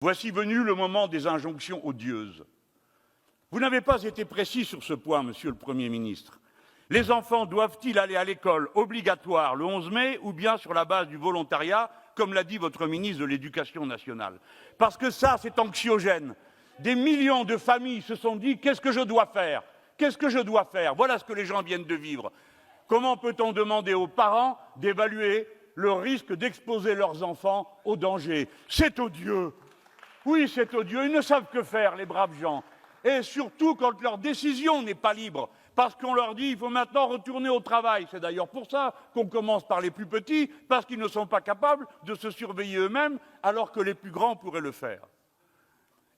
Voici venu le moment des injonctions odieuses. Vous n'avez pas été précis sur ce point, Monsieur le Premier ministre. Les enfants doivent-ils aller à l'école obligatoire le 11 mai ou bien sur la base du volontariat, comme l'a dit votre ministre de l'Éducation nationale? Parce que ça, c'est anxiogène. Des millions de familles se sont dit « qu'est-ce que je dois faire ? Qu'est-ce que je dois faire ?» Voilà ce que les gens viennent de vivre. Comment peut-on demander aux parents d'évaluer le risque d'exposer leurs enfants au danger? C'est odieux. Oui, c'est odieux. Ils ne savent que faire, les braves gens. Et surtout quand leur décision n'est pas libre. Parce qu'on leur dit qu'il faut maintenant retourner au travail. C'est d'ailleurs pour ça qu'on commence par les plus petits, parce qu'ils ne sont pas capables de se surveiller eux-mêmes, alors que les plus grands pourraient le faire.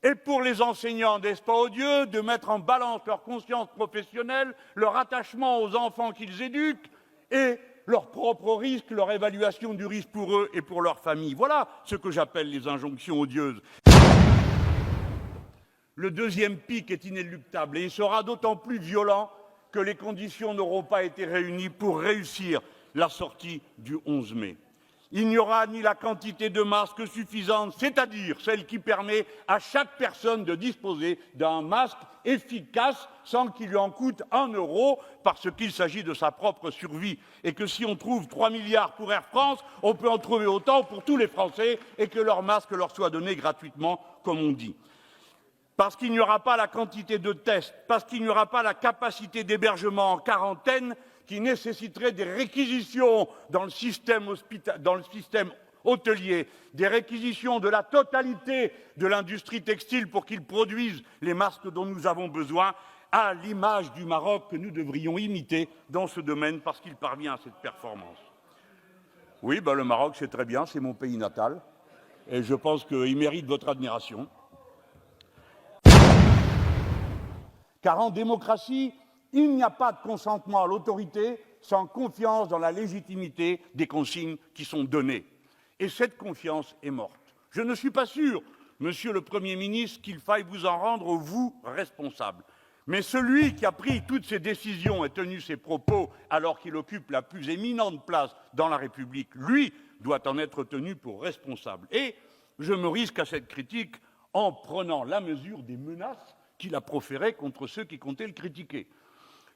Et pour les enseignants, n'est-ce pas odieux de mettre en balance leur conscience professionnelle, leur attachement aux enfants qu'ils éduquent et leur propre risque, leur évaluation du risque pour eux et pour leur famille? Voilà ce que j'appelle les injonctions odieuses. Le deuxième pic est inéluctable et il sera d'autant plus violent que les conditions n'auront pas été réunies pour réussir la sortie du 11 mai. Il n'y aura ni la quantité de masques suffisante, c'est-à-dire celle qui permet à chaque personne de disposer d'un masque efficace sans qu'il lui en coûte 1 euro, parce qu'il s'agit de sa propre survie. Et que si on trouve 3 milliards pour Air France, on peut en trouver autant pour tous les Français et que leur masque leur soit donné gratuitement, comme on dit. Parce qu'il n'y aura pas la quantité de tests, parce qu'il n'y aura pas la capacité d'hébergement en quarantaine qui nécessiterait des réquisitions dans le système hôtelier, des réquisitions de la totalité de l'industrie textile pour qu'ils produisent les masques dont nous avons besoin, à l'image du Maroc que nous devrions imiter dans ce domaine parce qu'il parvient à cette performance. Oui, le Maroc, c'est très bien, c'est mon pays natal, et je pense qu'il mérite votre admiration. Car en démocratie, il n'y a pas de consentement à l'autorité sans confiance dans la légitimité des consignes qui sont données. Et cette confiance est morte. Je ne suis pas sûr, Monsieur le Premier ministre, qu'il faille vous en rendre, vous, responsable. Mais celui qui a pris toutes ces décisions et tenu ces propos alors qu'il occupe la plus éminente place dans la République, lui, doit en être tenu pour responsable. Et je me risque à cette critique en prenant la mesure des menaces qu'il a proférées contre ceux qui comptaient le critiquer.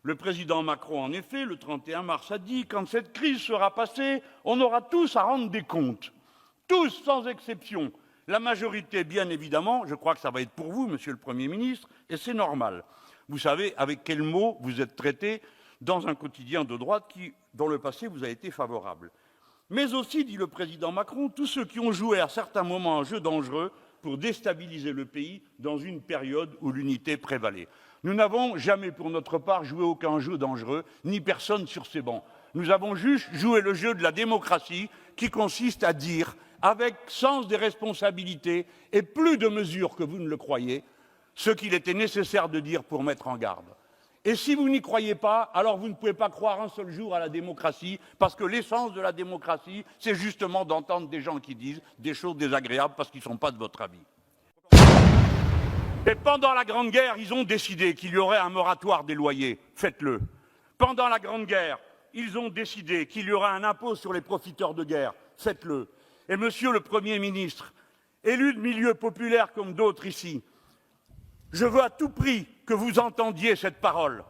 Le président Macron, en effet, le 31 mars, a dit « Quand cette crise sera passée, on aura tous à rendre des comptes. » Tous, sans exception. La majorité, bien évidemment, je crois que ça va être pour vous, Monsieur le Premier ministre, et c'est normal. Vous savez avec quels mots vous êtes traité dans un quotidien de droite qui, dans le passé, vous a été favorable. Mais aussi, dit le président Macron, tous ceux qui ont joué à certains moments un jeu dangereux pour déstabiliser le pays dans une période où l'unité prévalait. Nous n'avons jamais, pour notre part, joué aucun jeu dangereux, ni personne sur ces bancs. Nous avons juste joué le jeu de la démocratie qui consiste à dire, avec sens des responsabilités et plus de mesures que vous ne le croyez, ce qu'il était nécessaire de dire pour mettre en garde. Et si vous n'y croyez pas, alors vous ne pouvez pas croire un seul jour à la démocratie, parce que l'essence de la démocratie, c'est justement d'entendre des gens qui disent des choses désagréables parce qu'ils ne sont pas de votre avis. Et pendant la Grande Guerre, ils ont décidé qu'il y aurait un moratoire des loyers. Faites-le. Pendant la Grande Guerre, ils ont décidé qu'il y aurait un impôt sur les profiteurs de guerre. Faites-le. Et Monsieur le Premier ministre, élu de milieu populaire comme d'autres ici, je veux à tout prix que vous entendiez cette parole.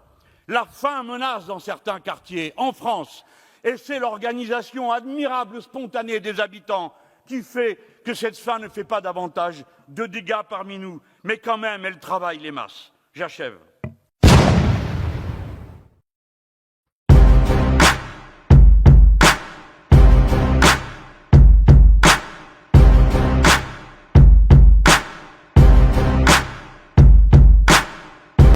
La faim menace dans certains quartiers, en France, et c'est l'organisation admirable, spontanée des habitants qui fait que cette faim ne fait pas davantage de dégâts parmi nous, mais quand même, elle travaille les masses. J'achève.